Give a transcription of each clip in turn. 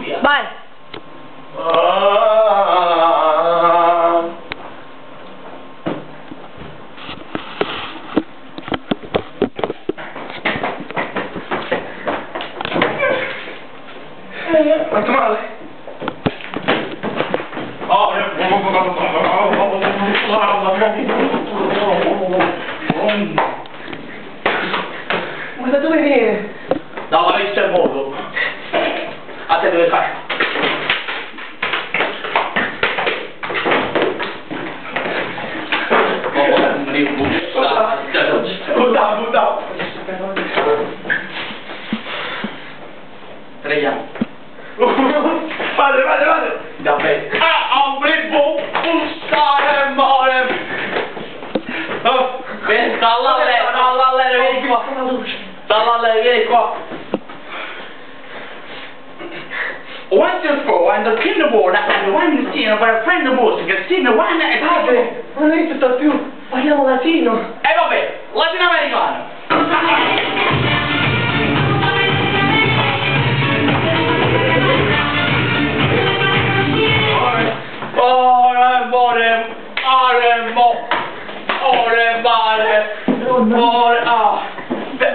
via. Vai. Fatto male? Ma da dove viene? Dalla vista del mondo. A te dove fai? Butta. Preghiamo. Vale. Da me. Dall'alero, vieni qua. Once and for and the kinderborn and the one seen for a friend of yours che seen the one e Padre, non esista più. Parliamo latino. E vabbè, latinoamericano.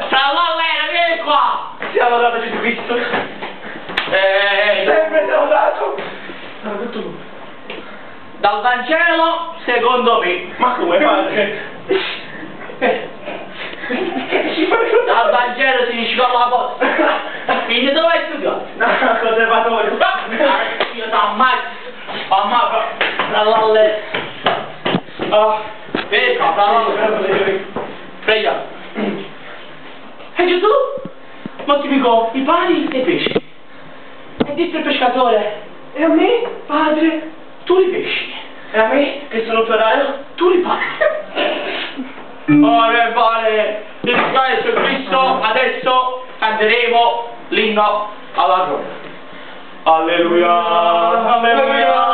Dall'alero, vieni qua. Siamo dato Gesù Cristo. Sempre siamo dato. Dal Vangelo secondo me. Ma come padre? Dal Vangelo si dice con la posta. Quindi dove hai studiato? Conservatorio. Io ti ammazzo. Dall'alero. Vieni qua, dall'alero. Preghiamo. E Gesù moltiplicò i pani e i pesci. E disse il pescatore: E a me, padre? tu li pesci. E a me, che sono operaio, Tu li paghi. Ora vale il Gesù Cristo, adesso canteremo l'inno alla gloria. Alleluia, alleluia.